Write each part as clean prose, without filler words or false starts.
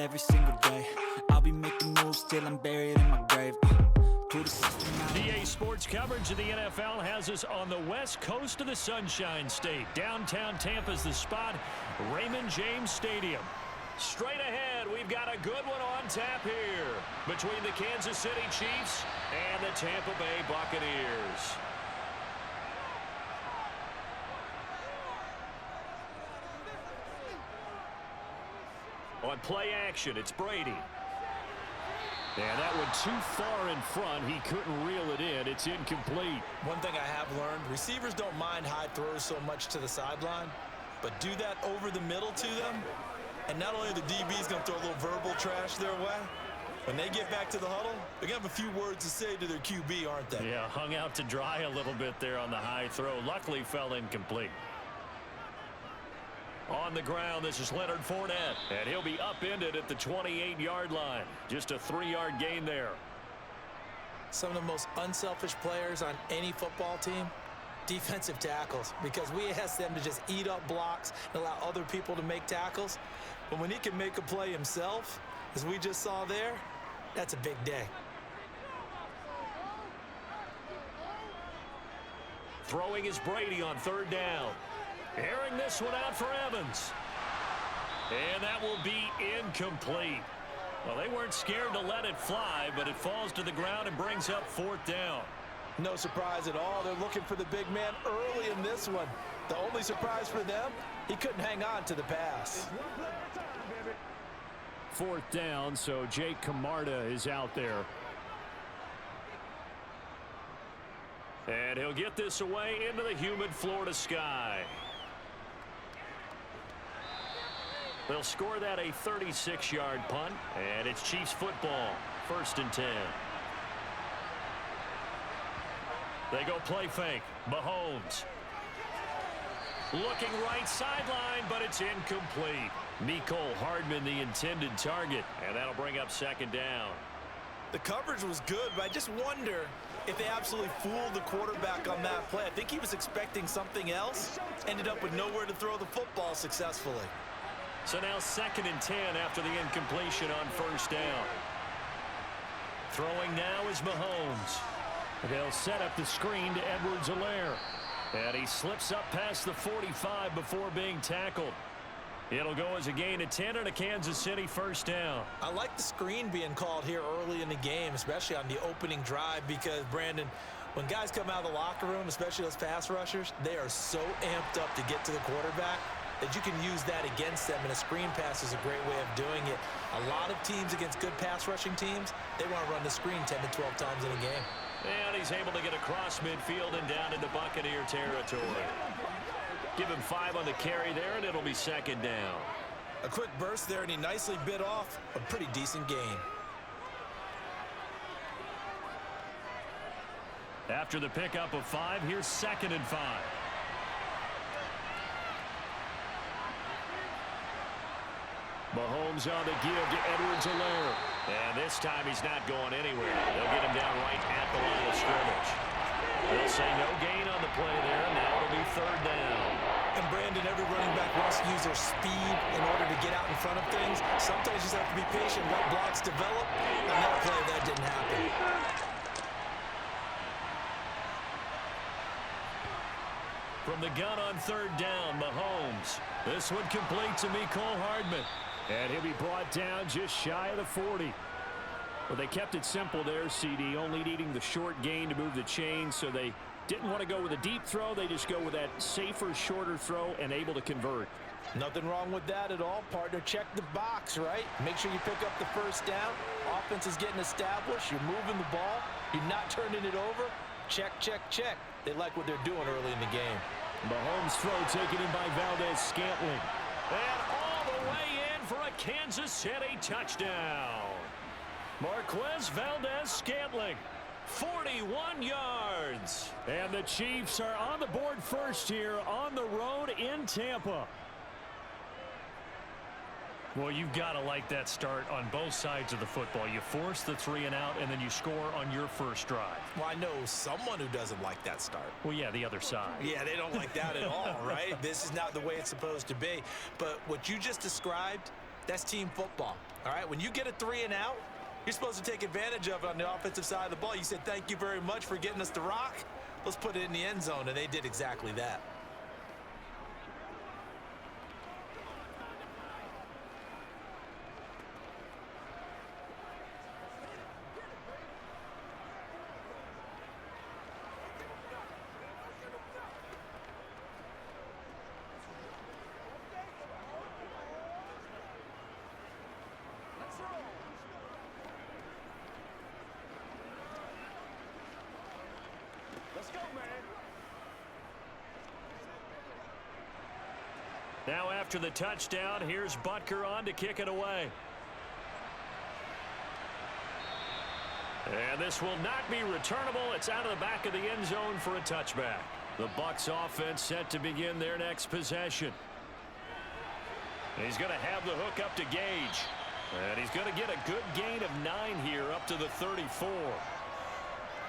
every single day. I'll be making moves till I'm buried in my grave. To the system now. DA Sports coverage of the NFL has us on the west coast of the Sunshine State. Downtown Tampa's the spot, Raymond James Stadium. Straight ahead, we've got a good one on tap here between the Kansas City Chiefs and the Tampa Bay Buccaneers. On play action, it's Brady. And that one too far in front. He couldn't reel it in. It's incomplete. One thing I have learned, receivers don't mind high throws so much to the sideline, but do that over the middle to them, and not only are the DBs going to throw a little verbal trash their way, when they get back to the huddle, they're going to have a few words to say to their QB, aren't they? Yeah, hung out to dry a little bit there on the high throw. Luckily fell incomplete. On the ground, this is Leonard Fournette, and he'll be upended at the 28-yard line. Just a 3-yard gain there. Some of the most unselfish players on any football team, defensive tackles, because we ask them to just eat up blocks and allow other people to make tackles. But when he can make a play himself, as we just saw there, that's a big day. Throwing is Brady on 3rd down. Airing this one out for Evans. And that will be incomplete. Well, they weren't scared to let it fly, but it falls to the ground and brings up 4th down. No surprise at all. They're looking for the big man early in this one. The only surprise for them, he couldn't hang on to the pass. 4th down, so Jake Camarda is out there. And he'll get this away into the humid Florida sky. They'll score that a 36-yard punt, and it's Chiefs football, 1st and 10. They go play fake. Mahomes. Looking right sideline, but it's incomplete. Mecole Hardman, the intended target, and that'll bring up 2nd down. The coverage was good, but I just wonder if they absolutely fooled the quarterback on that play. I think he was expecting something else, ended up with nowhere to throw the football successfully. So now 2nd and 10 after the incompletion on 1st down. Throwing now is Mahomes. They'll set up the screen to Edwards-Helaire. And he slips up past the 45 before being tackled. It'll go as a gain of 10 and a Kansas City 1st down. I like the screen being called here early in the game, especially on the opening drive, because, Brandon, when guys come out of the locker room, especially those pass rushers, they are so amped up to get to the quarterback that you can use that against them, and a screen pass is a great way of doing it. A lot of teams against good pass rushing teams, they want to run the screen 10 to 12 times in a game. And he's able to get across midfield and down into Buccaneer territory. Give him 5 on the carry there, and it'll be 2nd down. A quick burst there, and he nicely bit off a pretty decent gain. After the pickup of 5, here's 2nd and 5. Mahomes on the give to Edwards-Helaire. And this time he's not going anywhere. They'll get him down right at the line of scrimmage. They'll say no gain on the play there. Now it'll be 3rd down. And, Brandon, every running back wants to use their speed in order to get out in front of things. Sometimes you just have to be patient, let blocks develop. On that play, that didn't happen. From the gun on 3rd down, Mahomes. This one complete to Mecole Hardman. And he'll be brought down just shy of the 40. Well, they kept it simple there, CD, only needing the short gain to move the chains, so they didn't want to go with a deep throw. They just go with that safer, shorter throw and able to convert. Nothing wrong with that at all, partner. Check the box, right? Make sure you pick up the 1st down. Offense is getting established. You're moving the ball. You're not turning it over. Check, check, check. They like what they're doing early in the game. Mahomes' throw taken in by Valdez-Scantling. And all the way in for a Kansas City touchdown. Marquez Valdez-Scantling, 41 yards. And the Chiefs are on the board first here on the road in Tampa. Well, you've got to like that start on both sides of the football. You force the 3 and out, and then you score on your first drive. Well, I know someone who doesn't like that start. Well, yeah, the other side. Yeah, they don't like that at all, right? This is not the way it's supposed to be. But what you just described That's team football. All right, when you get a 3 and out, you're supposed to take advantage of it on the offensive side of the ball. You said, thank you very much for getting us the rock. Let's put it in the end zone, and they did exactly that. Now after the touchdown, here's Butker on to kick it away. And this will not be returnable. It's out of the back of the end zone for a touchback. The Bucs offense set to begin their next possession. He's going to have the hook up to Gage. And he's going to get a good gain of 9 here up to the 34.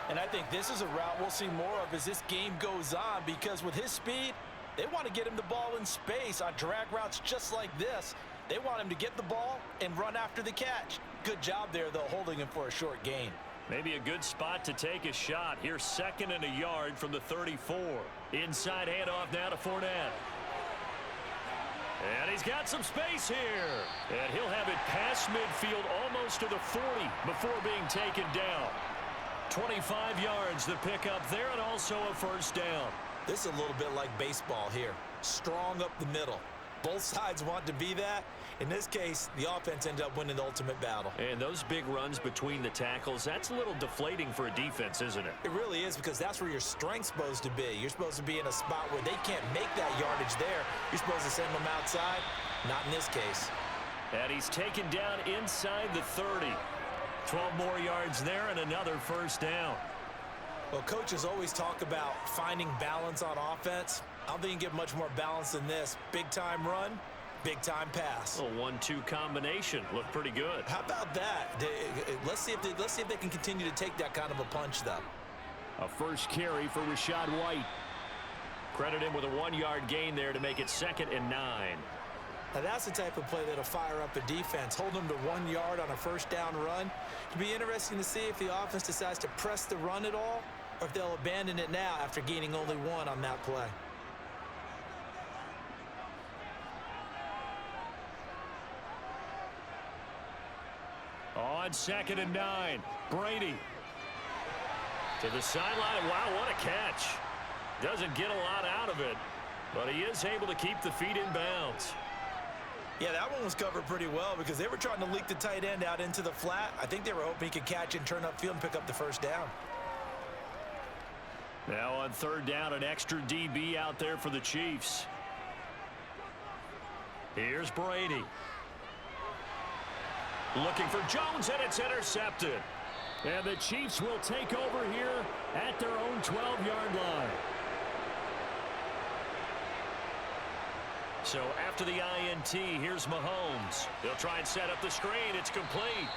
And I think this is a route we'll see more of as this game goes on, because with his speed, they want to get him the ball in space on drag routes just like this. They want him to get the ball and run after the catch. Good job there, though, holding him for a short gain. Maybe a good spot to take a shot. Here's 2nd and a yard from the 34. Inside handoff now to Fournette. And he's got some space here. And he'll have it past midfield almost to the 40 before being taken down. 25 yards the pickup there, and also a first down. This is a little bit like baseball here. Strong up the middle. Both sides want to be that. In this case, the offense ended up winning the ultimate battle. And those big runs between the tackles, that's a little deflating for a defense, isn't it? It really is, because that's where your strength's supposed to be. You're supposed to be in a spot where they can't make that yardage there. You're supposed to send them outside. Not in this case. And he's taken down inside the 30. 12 more yards there and another first down. Well, coaches always talk about finding balance on offense. I don't think you get much more balance than this. Big-time run, big-time pass. A 1-2 combination. Looked pretty good. How about that? Let's see if they can continue to take that kind of a punch, though. A first carry for Rachaad White. Credit him with a 1-yard gain there to make it 2nd and 9. Now, that's the type of play that'll fire up a defense. Hold them to 1 yard on a first down run. It'll be interesting to see if the offense decides to press the run at all, or if they'll abandon it now after gaining only 1 on that play. On 2nd and 9, Brady. To the sideline. Wow, what a catch. Doesn't get a lot out of it, but he is able to keep the feet in bounds. Yeah, that one was covered pretty well because they were trying to leak the tight end out into the flat. I think they were hoping he could catch and turn upfield and pick up the first down. Now on 3rd down, an extra DB out there for the Chiefs. Here's Brady. Looking for Jones, and it's intercepted. And the Chiefs will take over here at their own 12-yard line. So after the INT, here's Mahomes. They'll try and set up the screen. It's complete.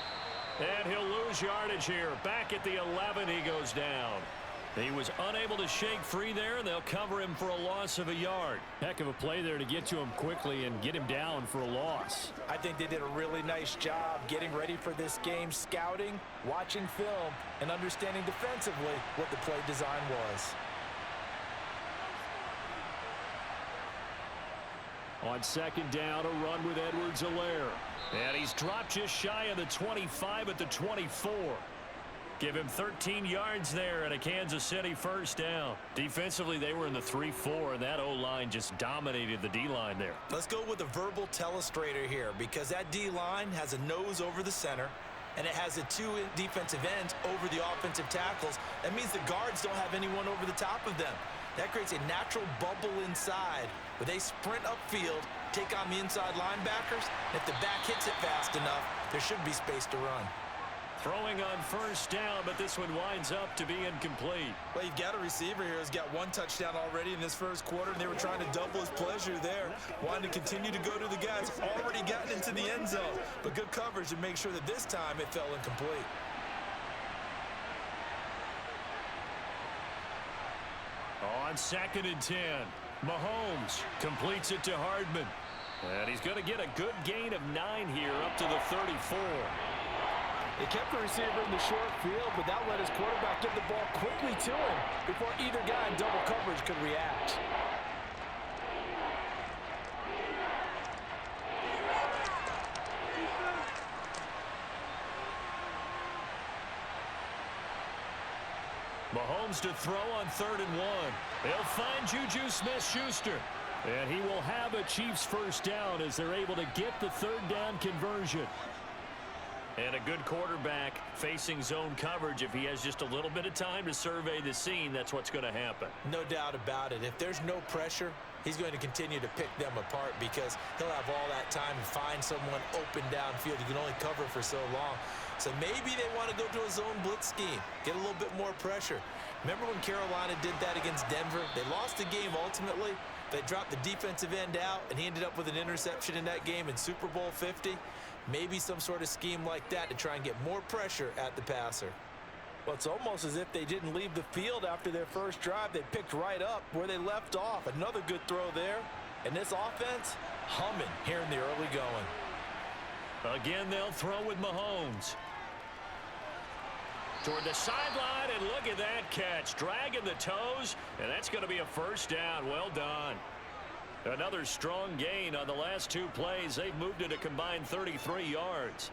And he'll lose yardage here. Back at the 11, he goes down. He was unable to shake free there, and they'll cover him for a loss of a yard. Heck of a play there to get to him quickly and get him down for a loss. I think they did a really nice job getting ready for this game, scouting, watching film, and understanding defensively what the play design was. On 2nd down, a run with Edwards-Helaire. And he's dropped just shy of the 25 at the 24. Give him 13 yards there and a Kansas City first down. Defensively, they were in the 3-4, and that O-line just dominated the D-line there. Let's go with a verbal telestrator here, because that D-line has a nose over the center, and it has the 2 defensive ends over the offensive tackles. That means the guards don't have anyone over the top of them. That creates a natural bubble inside where they sprint upfield, take on the inside linebackers, and if the back hits it fast enough, there should be space to run. Throwing on first down, but this one winds up to be incomplete. Well, you've got a receiver here who's got 1 touchdown already in this first quarter, and they were trying to double his pleasure there. Wanted to continue to go to the guys already gotten into the end zone. But good coverage to make sure that this time it fell incomplete. On 2nd and 10, Mahomes completes it to Hardman. And he's going to get a good gain of 9 here up to the 34. They kept the receiver in the short field, but that let his quarterback get the ball quickly to him before either guy in double coverage could react. Mahomes to throw on 3rd and 1. They'll find Juju Smith-Schuster. And he will have a Chiefs first down as they're able to get the 3rd down conversion. And a good quarterback facing zone coverage. If he has just a little bit of time to survey the scene, that's what's going to happen. No doubt about it. If there's no pressure, he's going to continue to pick them apart because he'll have all that time to find someone open downfield. You can only cover for so long. So maybe they want to go to a zone blitz scheme, get a little bit more pressure. Remember when Carolina did that against Denver? They lost the game ultimately. They dropped the defensive end out, and he ended up with an interception in that game in Super Bowl 50. Maybe some sort of scheme like that to try and get more pressure at the passer. Well, it's almost as if they didn't leave the field after their first drive. They picked right up where they left off. Another good throw there. And this offense, humming here in the early going. Again, they'll throw with Mahomes. Toward the sideline, and look at that catch. Dragging the toes, and that's going to be a first down. Well done. Another strong gain on the last 2 plays. They've moved it a combined 33 yards.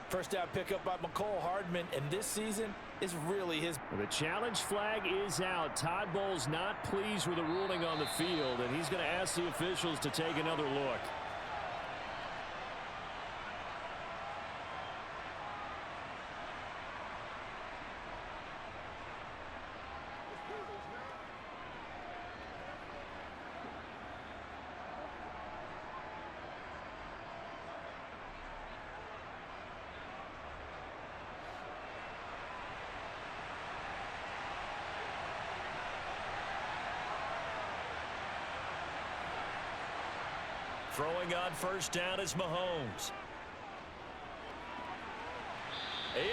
First down pickup by McCole Hardman, and this season is really his. The challenge flag is out. Todd Bowles not pleased with the ruling on the field, and he's going to ask the officials to take another look. Throwing on first down is Mahomes.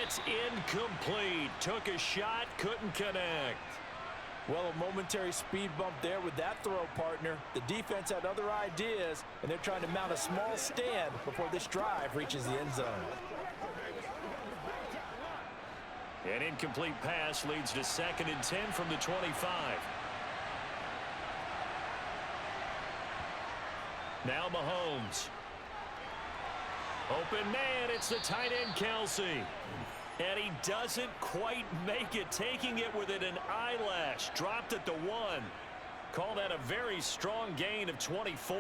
It's incomplete. Took a shot, couldn't connect. Well, a momentary speed bump there with that throw, partner. The defense had other ideas, and they're trying to mount a small stand before this drive reaches the end zone. An incomplete pass leads to 2nd and 10 from the 25. Now Mahomes. Open man, it's the tight end Kelsey. And he doesn't quite make it, taking it within an eyelash. Dropped at the 1. Call that a very strong gain of 24.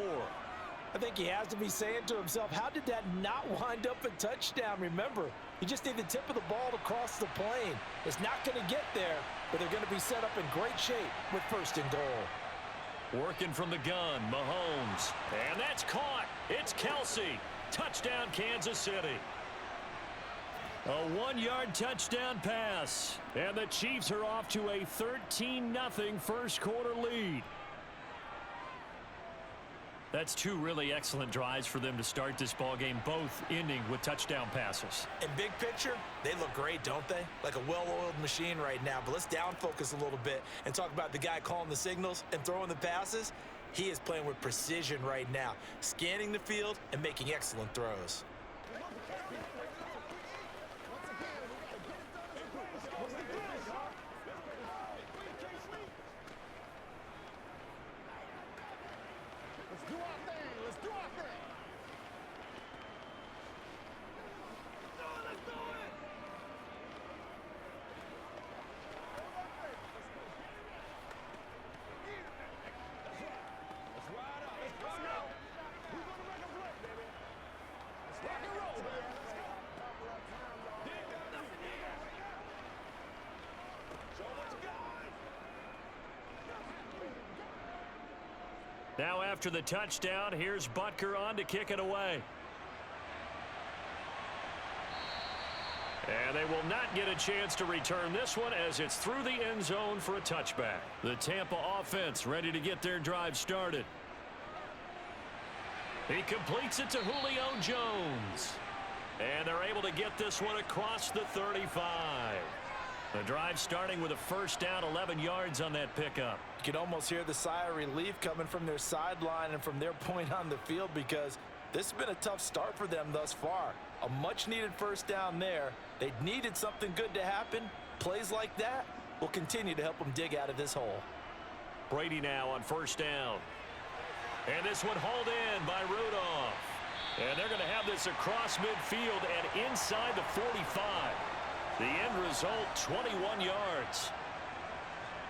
I think he has to be saying to himself, how did that not wind up a touchdown? Remember, you just need the tip of the ball to cross the plane. It's not going to get there, but they're going to be set up in great shape with 1st and goal. Working from the gun, Mahomes. And that's caught. It's Kelsey. Touchdown, Kansas City. A 1-yard touchdown pass. And the Chiefs are off to a 13-0 first quarter lead. That's 2 really excellent drives for them to start this ballgame, both ending with touchdown passes. In big picture, they look great, don't they? Like a well-oiled machine right now. But let's down focus a little bit and talk about the guy calling the signals and throwing the passes. He is playing with precision right now, scanning the field and making excellent throws. Now after the touchdown, here's Butker on to kick it away. And they will not get a chance to return this one as it's through the end zone for a touchback. The Tampa offense ready to get their drive started. He completes it to Julio Jones. And they're able to get this one across the 35. drive starting with a first down, 11 yards on that pickup. You can almost hear the sigh of relief coming from their sideline and from their point on the field, because this has been a tough start for them thus far. A much-needed first down there. They needed something good to happen. Plays like that will continue to help them dig out of this hole. Brady now on first down. And this one hauled in by Rudolph. And they're going to have this across midfield and inside the 45. The end result, 21 yards.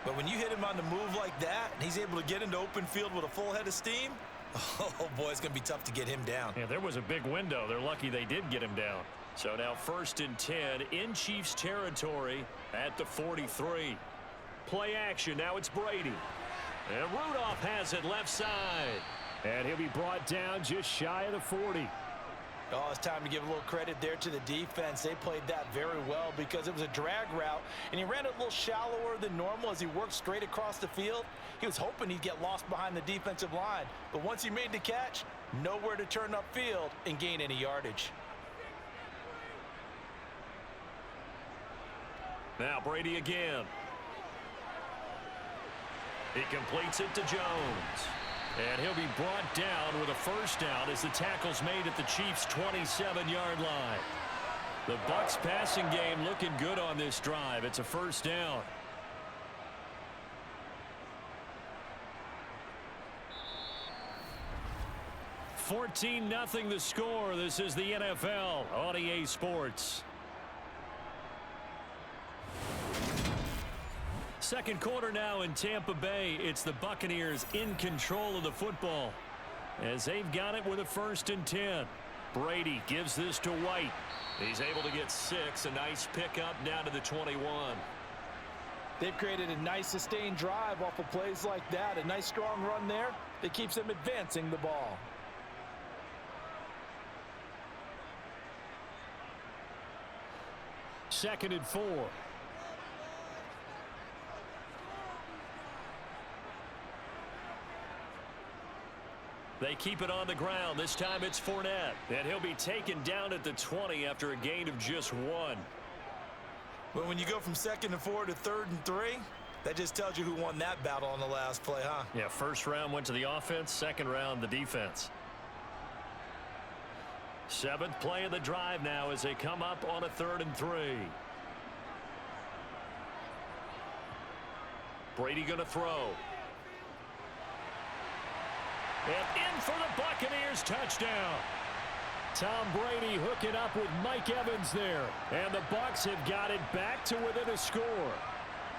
But when you hit him on the move like that, and he's able to get into open field with a full head of steam, oh boy, it's going to be tough to get him down. Yeah, there was a big window. They're lucky they did get him down. So now 1st and 10 in Chiefs territory at the 43. Play action. Now it's Brady. And Rudolph has it left side. And he'll be brought down just shy of the 40. Oh, it's time to give a little credit there to the defense. They played that very well because it was a drag route, and he ran it a little shallower than normal as he worked straight across the field. He was hoping he'd get lost behind the defensive line, but once he made the catch, nowhere to turn upfield and gain any yardage. Now Brady again. He completes it to Jones. And he'll be brought down with a first down as the tackle's made at the Chiefs' 27-yard line. The Bucs passing game looking good on this drive. It's a first down. $14-0 the score. This is the NFL on EA Sports. Second quarter now in Tampa Bay. It's the Buccaneers in control of the football as they've got it with a 1st and 10. Brady gives this to White. He's able to get 6. A nice pickup down to the 21. They've created a nice sustained drive off of plays like that. A nice strong run there that keeps them advancing the ball. Second and 4. They keep it on the ground. This time it's Fournette. And he'll be taken down at the 20 after a gain of just 1. Well, when you go from 2nd and 4 to 3rd and 3, that just tells you who won that battle on the last play, huh? Yeah, first round went to the offense, second round the defense. 7th play of the drive now as they come up on a 3rd and 3. Brady going to throw. And in for the Buccaneers, touchdown. Tom Brady hooking up with Mike Evans there. And the Bucs have got it back to within a score.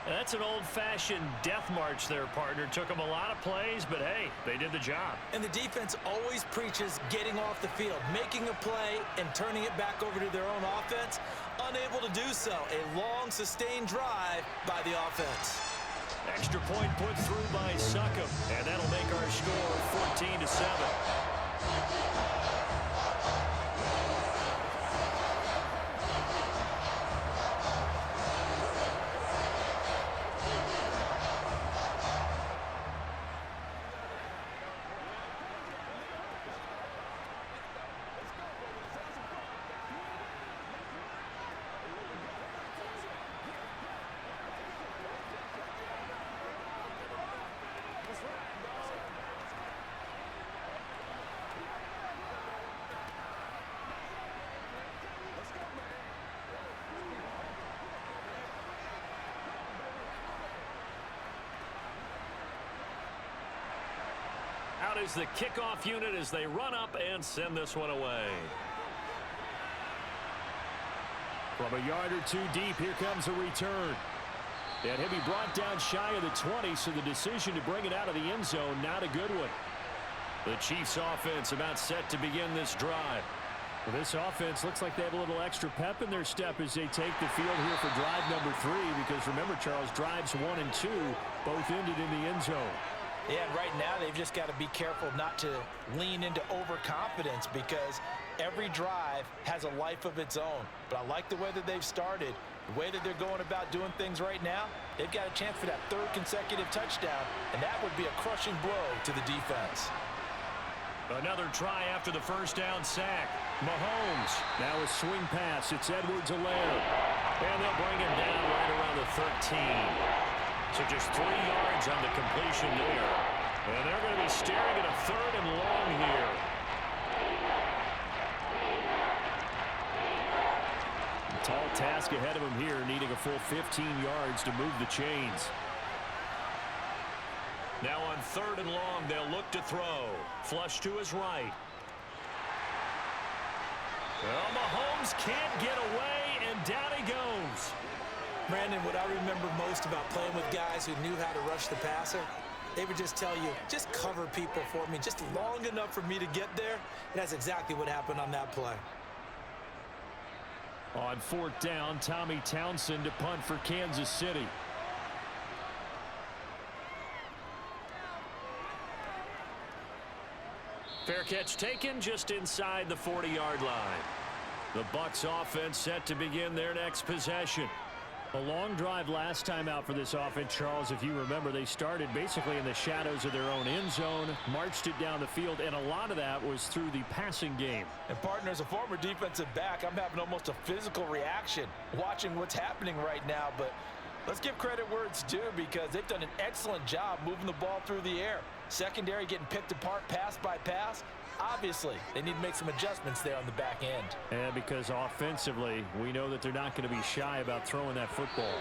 That's an old-fashioned death march there, partner. Took them a lot of plays, but hey, they did the job. And the defense always preaches getting off the field, making a play and turning it back over to their own offense. Unable to do so. A long, sustained drive by the offense. Extra point put through by Succop, and that'll make our score 14-7. Out is the kickoff unit as they run up and send this one away. From a yard or two deep, here comes a return. And he'll be brought down shy of the 20, so the decision to bring it out of the end zone, not a good one. The Chiefs offense about set to begin this drive. Well, this offense looks like they have a little extra pep in their step as they take the field here for drive number 3, because remember, Charles, drives 1 and 2 both ended in the end zone. Yeah, and right now they've just got to be careful not to lean into overconfidence, because every drive has a life of its own. But I like the way that they've started, the way that they're going about doing things right now. They've got a chance for that 3rd consecutive touchdown, and that would be a crushing blow to the defense. Another try after the first down sack. Mahomes. Now a swing pass. It's Edwards-Helaire. And they'll bring him down right around the 13. So just 3 yards on the completion there. And they're going to be staring at a 3rd and long here. A tall task ahead of him here, needing a full 15 yards to move the chains. Now on 3rd and long, they'll look to throw. Flush to his right. Well, Mahomes can't get away, and down he goes. Brandon, what I remember most about playing with guys who knew how to rush the passer, they would just tell you, just cover people for me just long enough for me to get there. And that's exactly what happened on that play. On 4th down, Tommy Townsend to punt for Kansas City. Fair catch taken just inside the 40-yard line. The Bucs offense set to begin their next possession. A long drive last time out for this offense, Charles. If you remember, they started basically in the shadows of their own end zone, marched it down the field, and a lot of that was through the passing game. And partner, as a former defensive back, I'm having almost a physical reaction watching what's happening right now. But let's give credit where it's due, because they've done an excellent job moving the ball through the air. Secondary getting picked apart pass by pass. Obviously, they need to make some adjustments there on the back end. And because offensively, we know that they're not going to be shy about throwing that football.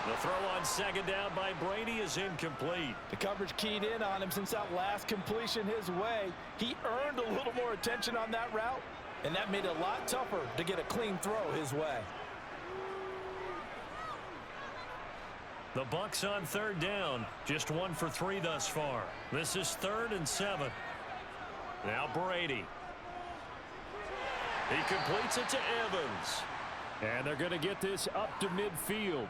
The throw on 2nd down by Brady is incomplete. The coverage keyed in on him since that last completion his way. He earned a little more attention on that route, and that made it a lot tougher to get a clean throw his way. The Bucs on 3rd down, just 1 for 3 thus far. This is 3rd and 7. Now Brady. He completes it to Evans. And they're going to get this up to midfield.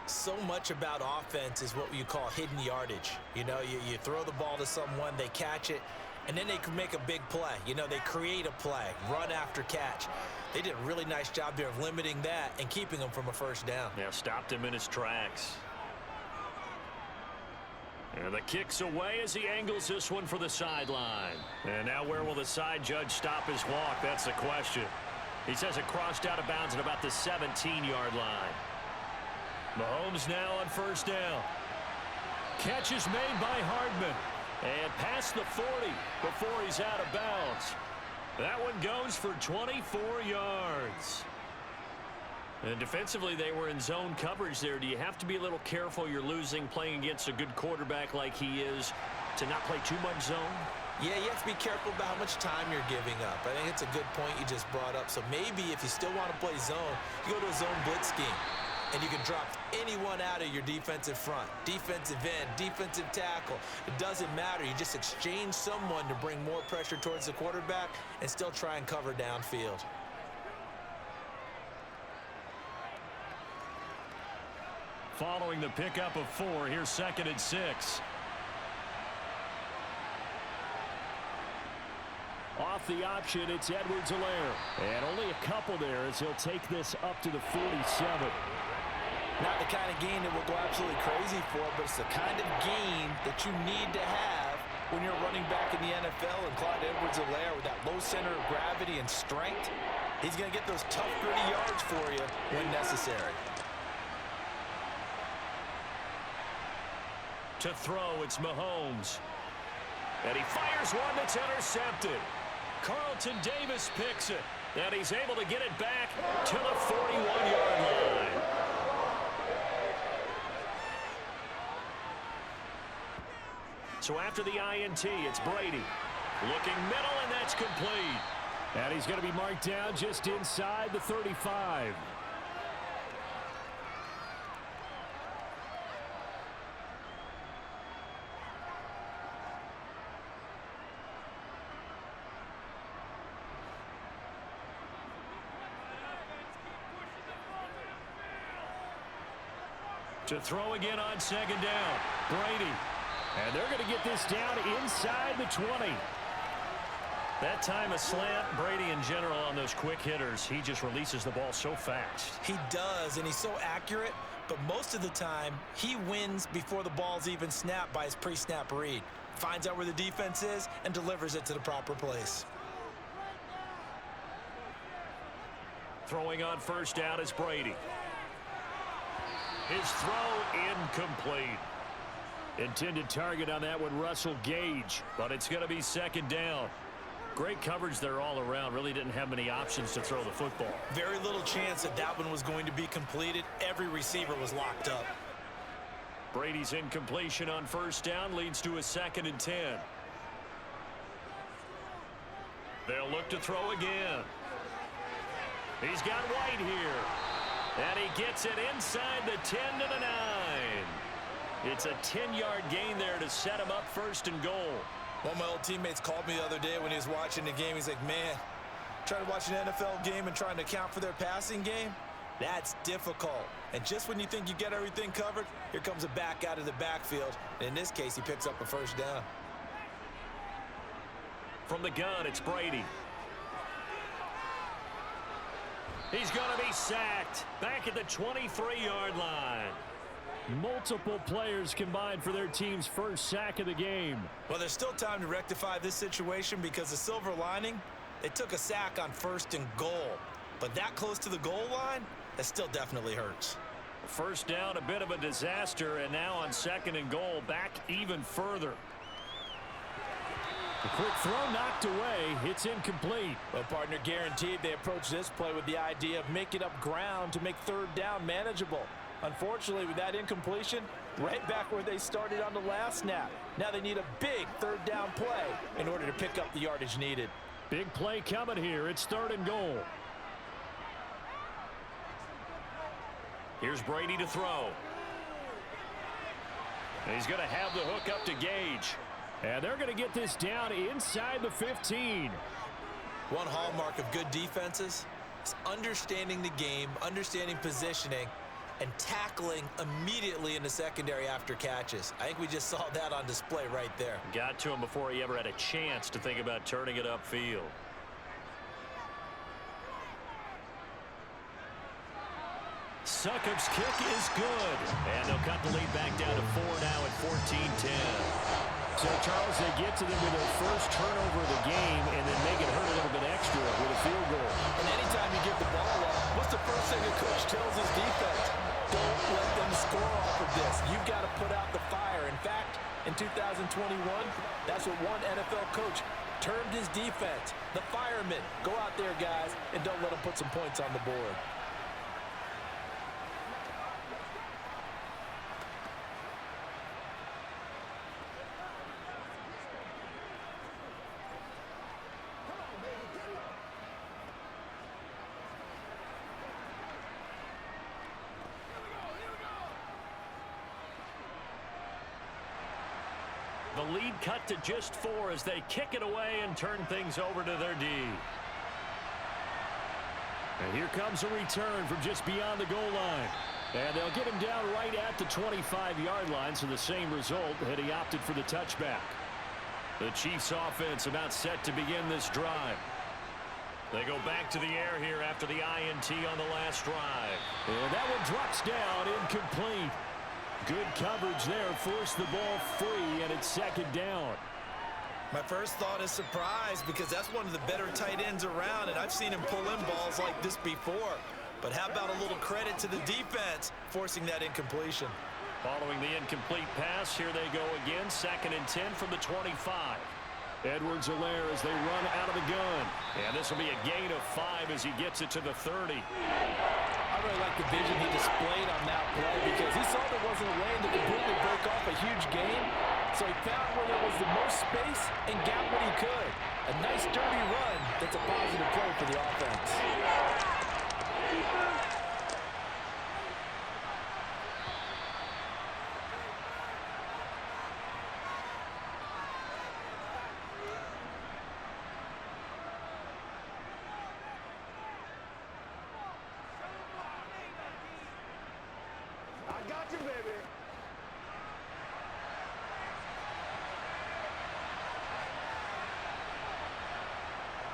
So much about offense is what you call hidden yardage. You know, you throw the ball to someone, they catch it, and then they can make a big play. You know, they create a play, run after catch. They did a really nice job there of limiting that and keeping him from a 1st down. Yeah, stopped him in his tracks. And the kick's away as he angles this one for the sideline. And now where will the side judge stop his walk? That's the question. He says it crossed out of bounds at about the 17-yard line. Mahomes now on 1st down. Catch is made by Hardman. And past the 40 before he's out of bounds. That one goes for 24 yards. And defensively, they were in zone coverage there. Do you have to be a little careful? You're losing playing against a good quarterback like he is to not play too much zone? Yeah, you have to be careful about how much time you're giving up. I think it's a good point you just brought up. So maybe if you still want to play zone, you go to a zone blitz scheme. And you can drop anyone out of your defensive front. Defensive end, defensive tackle. It doesn't matter. You just exchange someone to bring more pressure towards the quarterback and still try and cover downfield. Following the pickup of 4, here's 2nd and 6. Off the option, it's Edwards-Helaire. And only a couple there as he'll take this up to the 47. Not the kind of gain that will go absolutely crazy for, but it's the kind of gain that you need to have when you're running back in the NFL. And Clyde Edwards-Helaire, with that low center of gravity and strength, he's going to get those tough, gritty yards for you when necessary. To throw, it's Mahomes. And he fires one that's intercepted. Carlton Davis picks it. And he's able to get it back to the 41-yard line. So after the INT, it's Brady. Looking middle, and that's complete. And he's going to be marked down just inside the 35. To throw again on 2nd down. Brady. And they're going to get this down inside the 20. That time a slant. Brady in general on those quick hitters, he just releases the ball so fast. He does, and he's so accurate, but most of the time he wins before the ball's even snapped by his pre-snap read. Finds out where the defense is and delivers it to the proper place. Throwing on 1st down is Brady. His throw incomplete. Intended target on that one, Russell Gage, but it's going to be second down. Great coverage there all around. Really didn't have many options to throw the football. Very little chance that that one was going to be completed. Every receiver was locked up. Brady's incompletion on first down leads to a 2nd and 10. They'll look to throw again. He's got White here. And he gets it inside the 10 to the 9. It's a 10-yard gain there to set him up 1st and goal. One of my old teammates called me the other day when he was watching the game. He's like, man, trying to watch an NFL game and trying to account for their passing game, that's difficult. And just when you think you get everything covered, here comes a back out of the backfield. And in this case, he picks up a 1st down. From the gun, it's Brady. He's going to be sacked back at the 23-yard line. Multiple players combined for their team's first sack of the game. Well, there's still time to rectify this situation because the silver lining, they took a sack on 1st and goal. But that close to the goal line, that still definitely hurts. First down, a bit of a disaster, and now on 2nd and goal, back even further. A quick throw knocked away. It's incomplete. Well, partner, guaranteed they approach this play with the idea of making up ground to make 3rd down manageable. Unfortunately, with that incompletion, right back where they started on the last snap. Now they need a big 3rd down play in order to pick up the yardage needed. Big play coming here. It's 3rd and goal. Here's Brady to throw. And he's going to have the hook up to Gage. And they're going to get this down inside the 15. One hallmark of good defenses is understanding the game, understanding positioning, and tackling immediately in the secondary after catches. I think we just saw that on display right there. Got to him before he ever had a chance to think about turning it upfield. Succop's kick is good. And they'll cut the lead back down to 4 now at 14-10. So, Charles, they get to them with their first turnover of the game and then make it hurt a little bit extra with a field goal. And anytime you give the ball up, what's the first thing a coach tells his defense? Don't let them score off of this. You've got to put out the fire. In fact, in 2021, that's what one NFL coach termed his defense. The firemen. Go out there, guys, and don't let them put some points on the board. The lead cut to just 4 as they kick it away and turn things over to their D. And here comes a return from just beyond the goal line. And they'll get him down right at the 25-yard line, so the same result had he opted for the touchback. The Chiefs offense about set to begin this drive. They go back to the air here after the INT on the last drive. And that one drops down, incomplete. Good coverage there, forced the ball free, and it's 2nd down. My first thought is surprise because that's one of the better tight ends around, and I've seen him pull in balls like this before. But how about a little credit to the defense forcing that incompletion? Following the incomplete pass, here they go again, 2nd and 10 from the 25. Edwards-Helaire as they run out of the gun. And this will be a gain of 5 as he gets it to the 30. I really like the vision he displayed on that play because he saw there wasn't a lane to completely break off a huge gain. So he found where there was the most space and got what he could. A nice dirty run that's a positive play for the offense.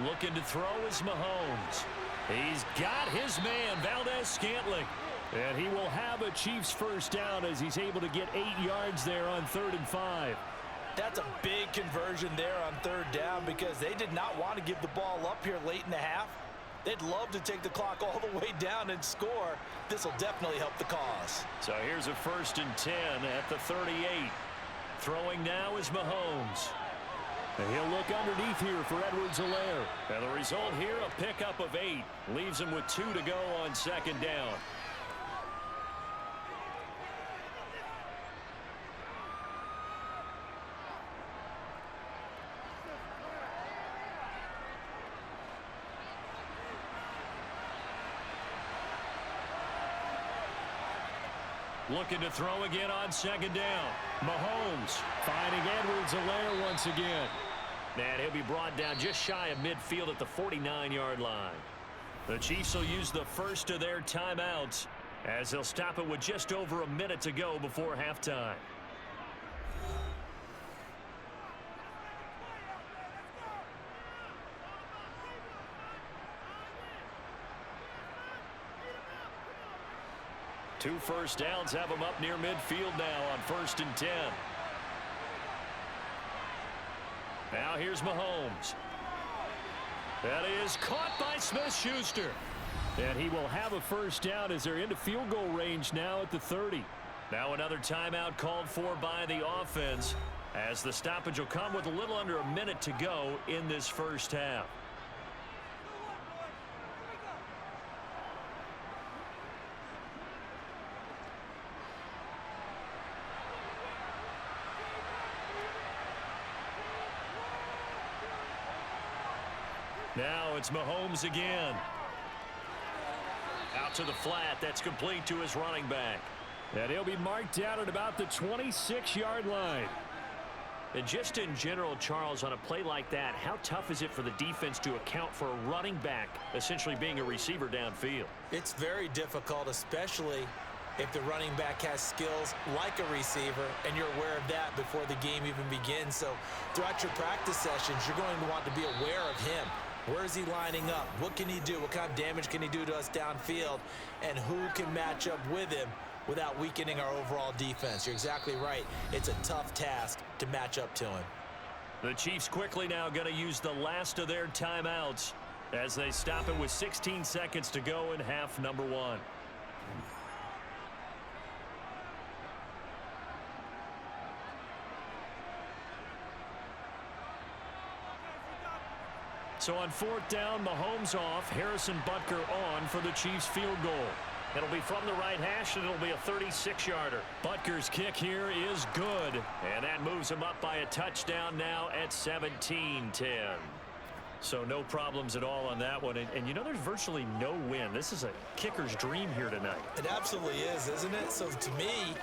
Looking to throw is Mahomes. He's got his man, Valdez-Scantling. And he will have a Chiefs first down as he's able to get 8 yards there on 3rd and 5. That's a big conversion there on 3rd down because they did not want to give the ball up here late in the half. They'd love to take the clock all the way down and score. This will definitely help the cause. So here's a 1st and 10 at the 38. Throwing now is Mahomes. And he'll look underneath here for Edwards-Helaire. And the result here, a pickup of 8. Leaves him with 2 to go on 2nd down. Looking to throw again on 2nd down. Mahomes finding Edwards-Helaire once again. And he'll be brought down just shy of midfield at the 49-yard line. The Chiefs will use the first of their timeouts as they'll stop it with just over a minute to go before halftime. Two first downs have them up near midfield now on 1st and 10. Now here's Mahomes. That is caught by Smith-Schuster. And he will have a first down as they're into field goal range now at the 30. Now another timeout called for by the offense as the stoppage will come with a little under a minute to go in this first half. Now it's Mahomes again. Out to the flat. That's complete to his running back. And he'll be marked down at about the 26-yard line. And just in general, Charles, on a play like that, how tough is it for the defense to account for a running back essentially being a receiver downfield? It's very difficult, especially if the running back has skills like a receiver, and you're aware of that before the game even begins. So throughout your practice sessions, you're going to want to be aware of him. Where is he lining up? What can he do? What kind of damage can he do to us downfield? And who can match up with him without weakening our overall defense? You're exactly right. It's a tough task to match up to him. The Chiefs quickly now going to use the last of their timeouts as they stop it with 16 seconds to go in half number 1. So on 4th down, Mahomes off, Harrison Butker on for the Chiefs field goal. It'll be from the right hash, and it'll be a 36-yarder. Butker's kick here is good, and that moves him up by a touchdown now at 17-10. So no problems at all on that one. And you know, there's virtually no wind. This is a kicker's dream here tonight. It absolutely is, isn't it? So to me,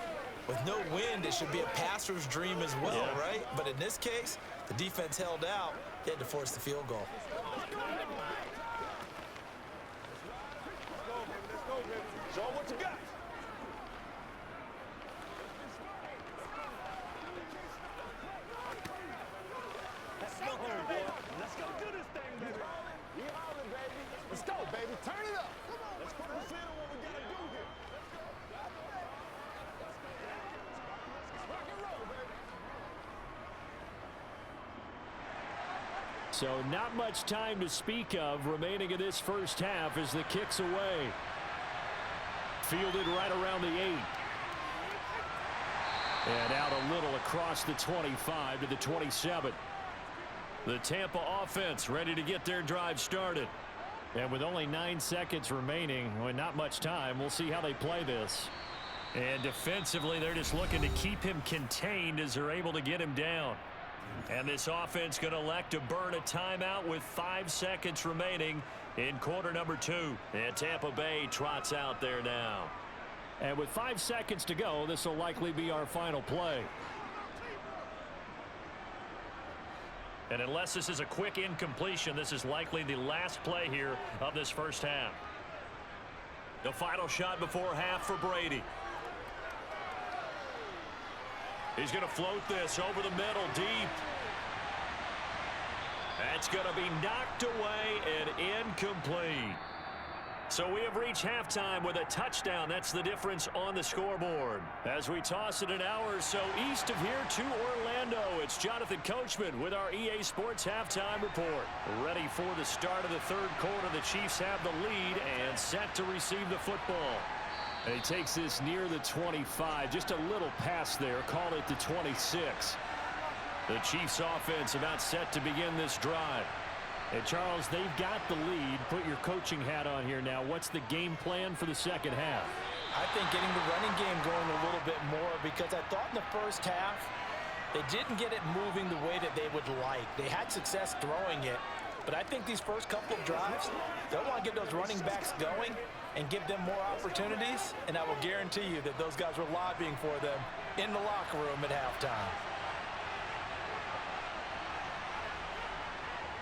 with no wind, it should be a passer's dream as well, right? But in this case, the defense held out. They had to force the field goal. Show what you got. Let's go, boy. Let's go do this thing, baby. We hollering, baby. Let's go, baby. Turn it up. Come on. Let's focus in on what we got to do here. Let's go. Let's rock and roll, baby. So not much time to speak of remaining in this first half as the kick's away. Fielded right around the 8. And out a little across the 25 to the 27. The Tampa offense ready to get their drive started. And with only 9 seconds remaining, well, not much time, we'll see how they play this. And defensively, they're just looking to keep him contained as they're able to get him down. And this offense going to elect to burn a timeout with 5 seconds remaining in quarter number 2. And Tampa Bay trots out there now. And with 5 seconds to go, this will likely be our final play. And unless this is a quick incompletion, this is likely the last play here of this first half. The final shot before half for Brady. He's going to float this over the middle deep. That's going to be knocked away and incomplete. So we have reached halftime with a touchdown. That's the difference on the scoreboard. As we toss it an hour or so east of here to Orlando, it's Jonathan Coachman with our EA Sports Halftime Report. Ready for the start of the third quarter. The Chiefs have the lead and set to receive the football. And he takes this near the 25. Just a little pass there. Call it the 26. The Chiefs offense about set to begin this drive. And Charles, they've got the lead. Put your coaching hat on here now. What's the game plan for the second half? I think getting the running game going a little bit more, because I thought in the first half they didn't get it moving the way that they would like. They had success throwing it, but I think these first couple of drives, they'll want to get those running backs going and give them more opportunities, and I will guarantee you that those guys were lobbying for them in the locker room at halftime.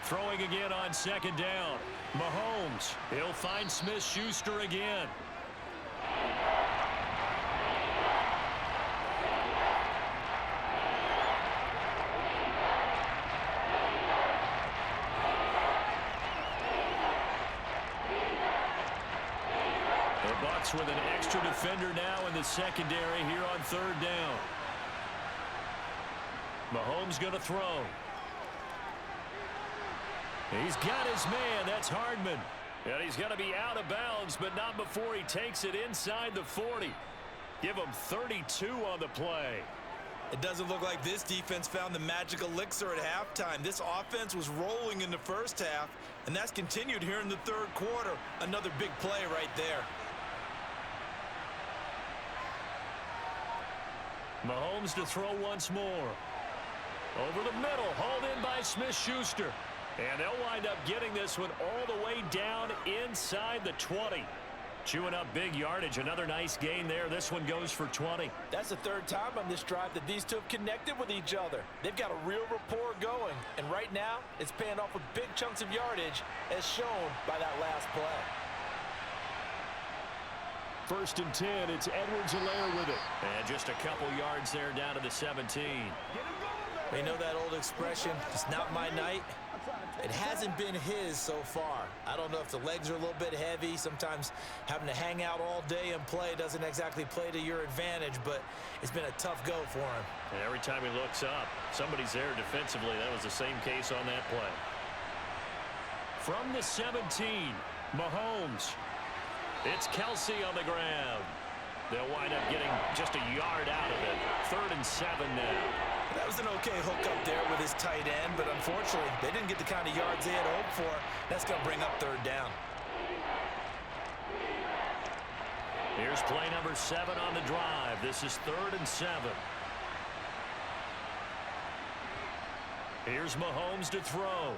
Throwing again on second down. Mahomes, he'll find Smith-Schuster again. The Bucs with an extra defender now in the secondary here on third down. Mahomes going to throw. He's got his man. That's Hardman. And he's going to be out of bounds, but not before he takes it inside the 40. Give him 32 on the play. It doesn't look like this defense found the magic elixir at halftime. This offense was rolling in the first half, and that's continued here in the third quarter. Another big play right there. Mahomes to throw once more. Over the middle, hauled in by Smith-Schuster. And they'll wind up getting this one all the way down inside the 20. Chewing up big yardage. Another nice gain there. This one goes for 20. That's the third time on this drive that these two have connected with each other. They've got a real rapport going. And right now, it's paying off with big chunks of yardage, as shown by that last play. 1st and 10. It's Edwards-Helaire with it. And just a couple yards there down to the 17. You know that old expression, it's not my night? It hasn't been his so far. I don't know if the legs are a little bit heavy. Sometimes having to hang out all day and play doesn't exactly play to your advantage, but it's been a tough go for him. And every time he looks up, somebody's there defensively. That was the same case on that play. From the 17, Mahomes. It's Kelsey on the ground. They'll wind up getting just a yard out of it. 3rd and 7 now. That was an okay hook up there with his tight end, but unfortunately, they didn't get the kind of yards they had hoped for. That's going to bring up 3rd down. Here's play number 7 on the drive. This is 3rd and 7. Here's Mahomes to throw.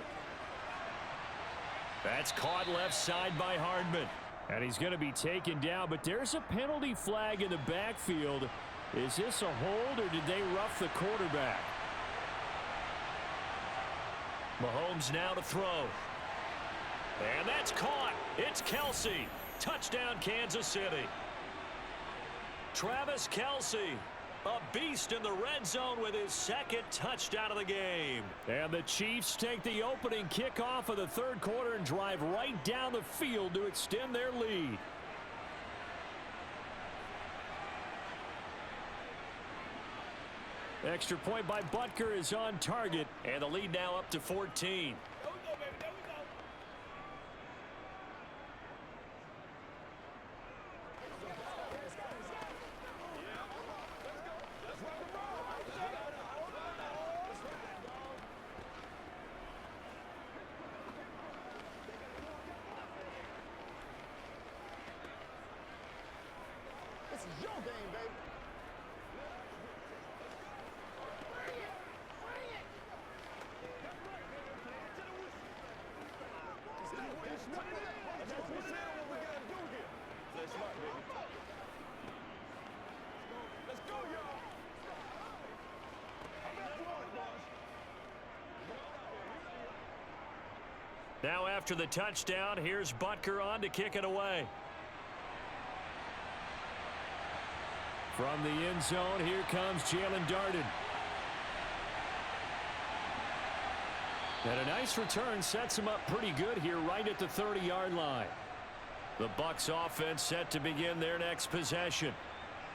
That's caught left side by Hardman. And he's going to be taken down, but there's a penalty flag in the backfield. Is this a hold, or did they rough the quarterback? Mahomes now to throw. And that's caught. It's Kelsey. Touchdown, Kansas City. Travis Kelsey, a beast in the red zone with his 2nd touchdown of the game. And the Chiefs take the opening kickoff of the third quarter and drive right down the field to extend their lead. Extra point by Butker is on target, and the lead now up to 14. This is your game, baby. Now after the touchdown, here's Butker on to kick it away. From the end zone, here comes Jalen Darden. And a nice return sets him up pretty good here right at the 30-yard line. The Bucs offense set to begin their next possession.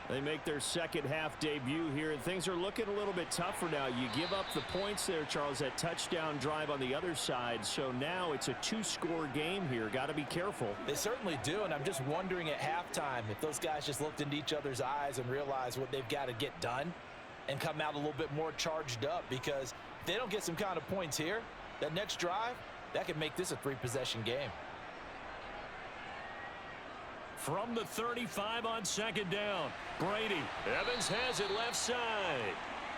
They make their second half debut here, and things are looking a little bit tougher now. You give up the points there, Charles, that touchdown drive on the other side. So now it's a two-score game here. Got to be careful. They certainly do, and I'm just wondering at halftime if those guys just looked into each other's eyes and realized what they've got to get done and come out a little bit more charged up, because if they don't get some kind of points here, that next drive, that could make this a three-possession game. From the 35 on second down, Brady. Evans has it left side.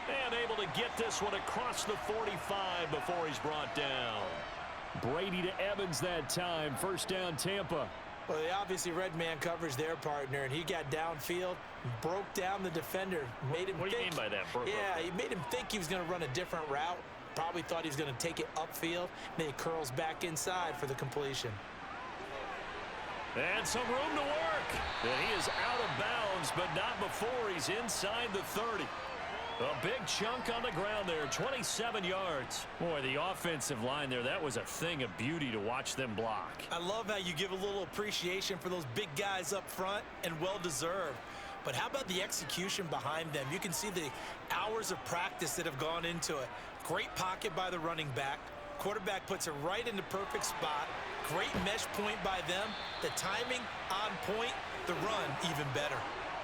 And able to get this one across the 45 before he's brought down. Brady to Evans that time. First down, Tampa. Well, they obviously read man coverage their partner, and he got downfield, broke down the defender, made him What do you mean by that? He made him think he was going to run a different route. Probably thought he was going to take it upfield. Then he curls back inside for the completion. And some room to work. And he is out of bounds, but not before he's inside the 30. A big chunk on the ground there, 27 yards. Boy, the offensive line there, that was a thing of beauty to watch them block. I love how you give a little appreciation for those big guys up front, and well-deserved. But how about the execution behind them? You can see the hours of practice that have gone into it. Great pocket by the running back. Quarterback puts it right in the perfect spot. Great mesh point by them. The timing on point. The run even better.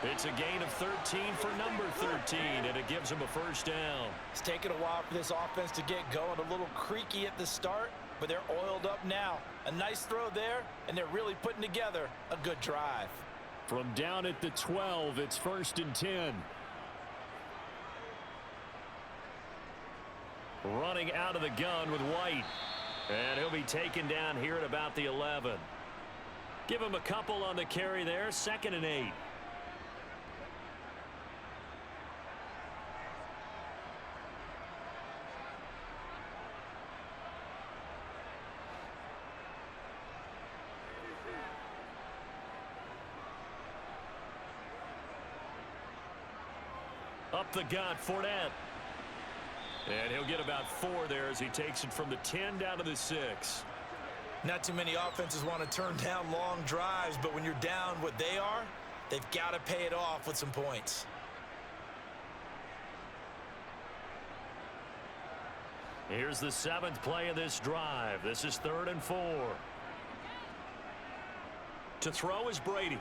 It's a gain of 13 for number 13, and it gives him a first down. It's taken a while for this offense to get going. A little creaky at the start, but they're oiled up now. A nice throw there, and they're really putting together a good drive. From down at the 12, it's first and 10. Running out of the gun with White. And he'll be taken down here at about the 11. Give him a couple on the carry there. Second and 8. Up the gut, Fournette. And he'll get about 4 there as he takes it from the 10 down to the 6. Not too many offenses want to turn down long drives, but when you're down what they are, they've got to pay it off with some points. Here's the 7th play of this drive. This is 3rd and 4. To throw is Brady.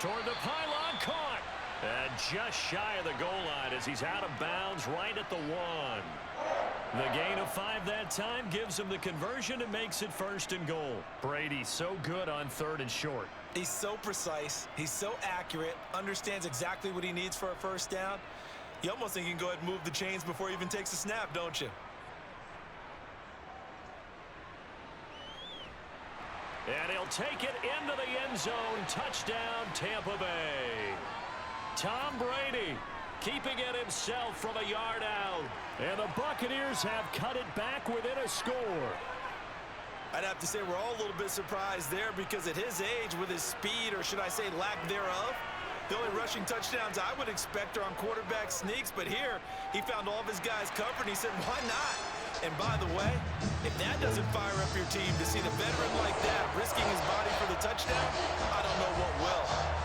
Toward the pylon, caught. And just shy of the goal line as he's out of bounds right at the 1. The gain of 5 that time gives him the conversion and makes it 1st and goal. Brady so good on 3rd and short. He's so precise. He's so accurate. Understands exactly what he needs for a first down. You almost think you can go ahead and move the chains before he even takes a snap, don't you? And he'll take it into the end zone. Touchdown, Tampa Bay. Tom Brady keeping it himself from a yard out. And the Buccaneers have cut it back within a score. I'd have to say we're all a little bit surprised there, because at his age, with his speed, or should I say lack thereof, the only rushing touchdowns I would expect are on quarterback sneaks. But here, he found all of his guys covered, and he said, why not? And by the way, if that doesn't fire up your team to see the veteran like that risking his body for the touchdown, I don't know what will.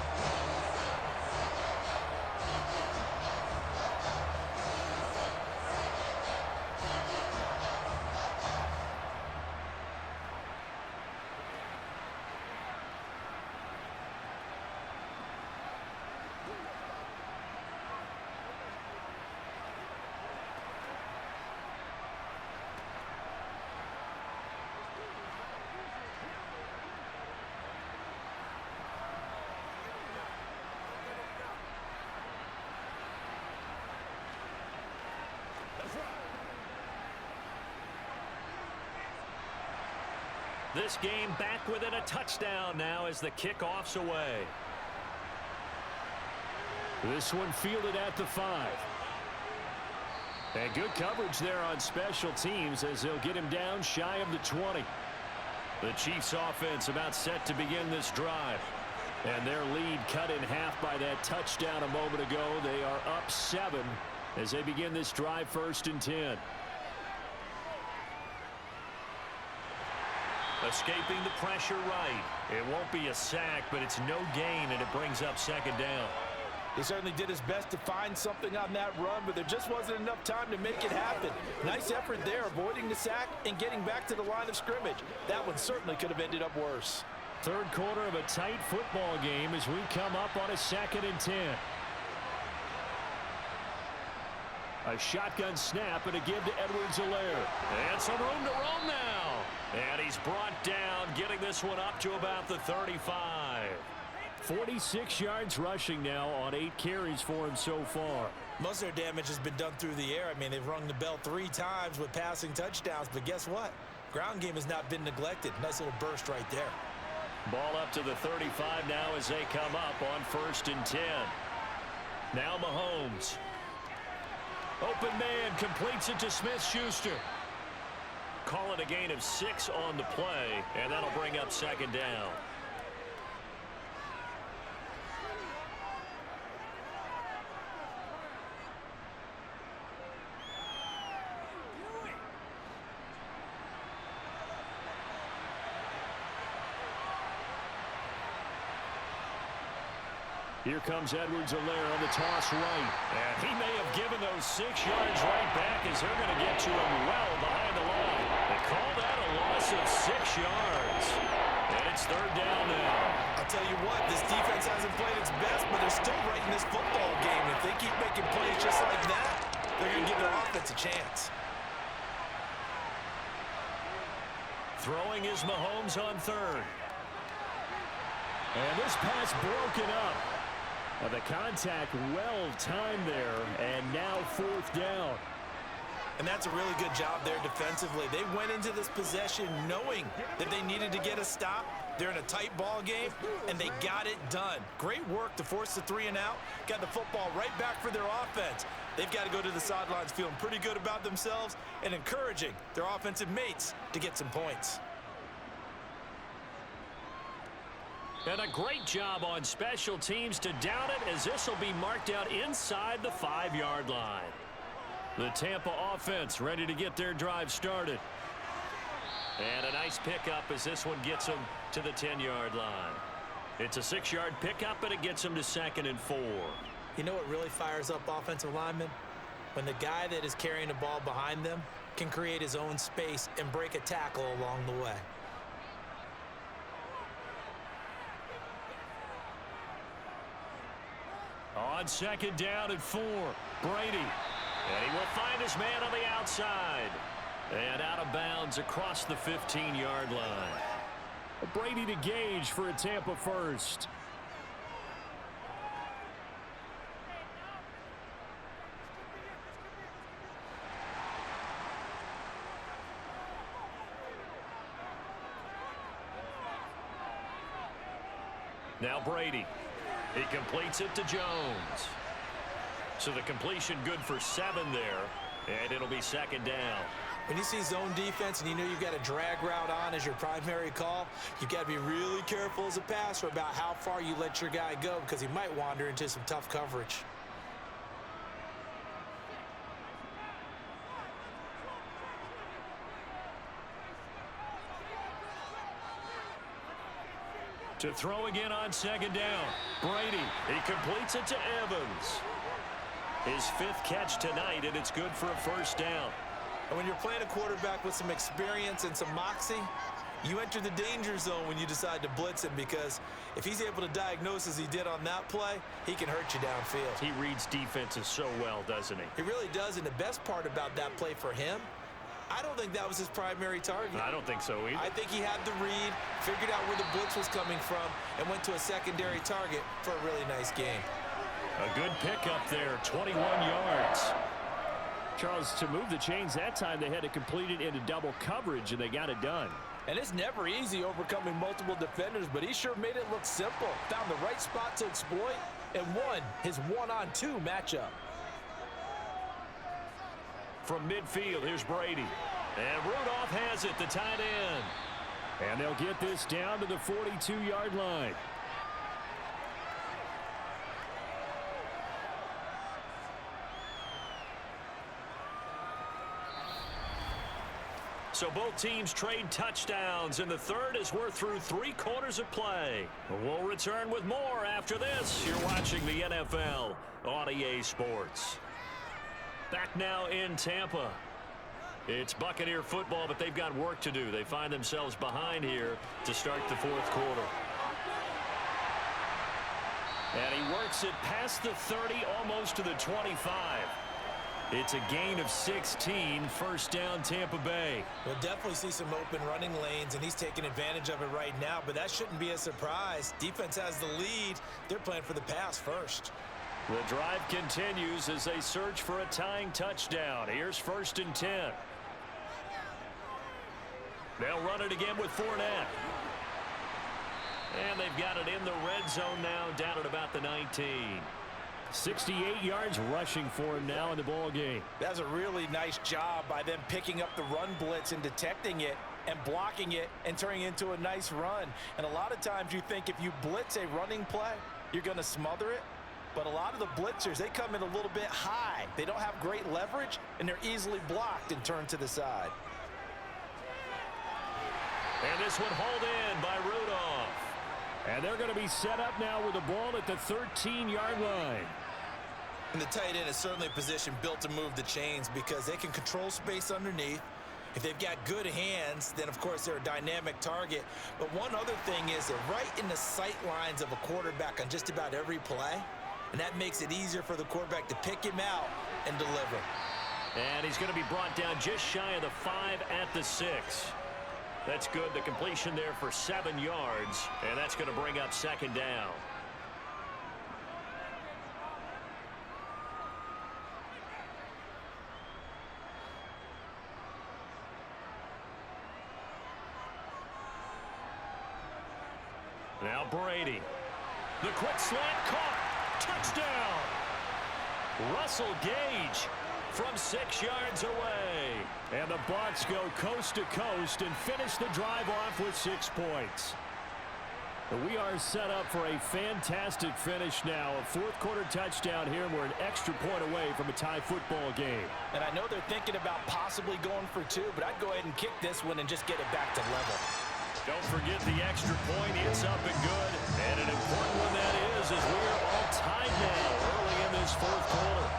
This game back within a touchdown now as the kickoff's away. This one fielded at the 5. And good coverage there on special teams as they'll get him down shy of the 20. The Chiefs offense about set to begin this drive. And their lead cut in half by that touchdown a moment ago. They are up 7 as they begin this drive, 1st and 10. Escaping the pressure right. It won't be a sack, but it's no gain, and it brings up second down. He certainly did his best to find something on that run, but there just wasn't enough time to make it happen. Nice effort there, avoiding the sack and getting back to the line of scrimmage. That one certainly could have ended up worse. Third quarter of a tight football game as we come up on a 2nd and 10. A shotgun snap and a give to Edwards-Helaire. And some room to roam now. And he's brought down, getting this one up to about the 35. 46 yards rushing now on 8 carries for him so far. Most of their damage has been done through the air. I mean, they've rung the bell 3 times with passing touchdowns, but guess what? Ground game has not been neglected. Nice little burst right there. Ball up to the 35 now as they come up on 1st and 10. Now Mahomes. Open man, completes it to Smith-Schuster. Call it a gain of 6 on the play, and that'll bring up second down. Here comes Edwards-Helaire on the toss right. And he may have given those 6 yards right back as they're going to get to him well behind the line. They call that a loss of 6 yards. And it's third down now. I'll tell you what, this defense hasn't played its best, but they're still right in this football game. If they keep making plays just like that, they're going to give their offense a chance. Throwing is Mahomes on 3rd. And this pass broken up. The contact well timed there, and now 4th down. And that's a really good job there defensively. They went into this possession knowing that they needed to get a stop. They're in a tight ball game, and they got it done. Great work to force the 3 and out. Got the football right back for their offense. They've got to go to the sidelines feeling pretty good about themselves and encouraging their offensive mates to get some points. And a great job on special teams to down it, as this will be marked out inside the 5-yard line. The Tampa offense ready to get their drive started. And a nice pickup as this one gets them to the 10-yard line. It's a 6-yard pickup, and it gets them to 2nd and 4. You know what really fires up offensive linemen? When the guy that is carrying the ball behind them can create his own space and break a tackle along the way. On 2nd down and 4, Brady. And he will find his man on the outside. And out of bounds across the 15-yard line. Brady to Gage for a Tampa first. Now Brady. He completes it to Jones. So the completion good for 7 there, and it'll be 2nd down. When you see zone defense and you know you've got a drag route on as your primary call, you've got to be really careful as a passer about how far you let your guy go, because he might wander into some tough coverage. To throw again on 2nd down. Brady, he completes it to Evans. His 5th catch tonight, and it's good for a first down. And when you're playing a quarterback with some experience and some moxie, you enter the danger zone when you decide to blitz him, because if he's able to diagnose as he did on that play, he can hurt you downfield. He reads defenses so well, doesn't he? He really does, and the best part about that play for him, I don't think that was his primary target. I don't think so either. I think he had the read, figured out where the blitz was coming from, and went to a secondary target for a really nice game. A good pickup there, 21 yards. Charles, to move the chains that time, they had to complete it into double coverage, and they got it done. And it's never easy overcoming multiple defenders, but he sure made it look simple. Found the right spot to exploit and won his 1-on-2 matchup. From midfield, here's Brady. And Rudolph has it, the tight end. And they'll get this down to the 42-yard line. So both teams trade touchdowns in the third as we're through 3 quarters of play. We'll return with more after this. You're watching the NFL on EA Sports. Back now in Tampa. It's Buccaneer football, but they've got work to do. They find themselves behind here to start the fourth quarter. And he works it past the 30, almost to the 25. It's a gain of 16, first down Tampa Bay. We'll definitely see some open running lanes, and he's taking advantage of it right now, but that shouldn't be a surprise. Defense has the lead. They're playing for the pass first. The drive continues as they search for a tying touchdown. Here's 1st and 10. They'll run it again with Fournette. And they've got it in the red zone now, down at about the 19. 68 yards rushing for him now in the ball game. That's a really nice job by them picking up the run blitz and detecting it and blocking it and turning it into a nice run. And a lot of times you think if you blitz a running play, you're going to smother it. But a lot of the blitzers, they come in a little bit high. They don't have great leverage, and they're easily blocked and turned to the side. And this one hauled in by Rudolph. And they're going to be set up now with the ball at the 13-yard line. And the tight end is certainly a position built to move the chains because they can control space underneath. If they've got good hands, then, of course, they're a dynamic target. But one other thing is they're right in the sight lines of a quarterback on just about every play. And that makes it easier for the quarterback to pick him out and deliver. And he's going to be brought down just shy of the 5 at the 6. That's good. The completion there for 7 yards. And that's going to bring up 2nd down. Now Brady. The quick slant caught. Touchdown. Russell Gage from 6 yards away. And the Bucs go coast to coast and finish the drive off with 6 points. We are set up for a fantastic finish now. A fourth quarter touchdown here, and we're an extra point away from a tie football game. And I know they're thinking about possibly going for 2, but I'd go ahead and kick this one and just get it back to level. Don't forget the extra point. It's up and good. And an important one that is, as we're all tied now early in this fourth quarter.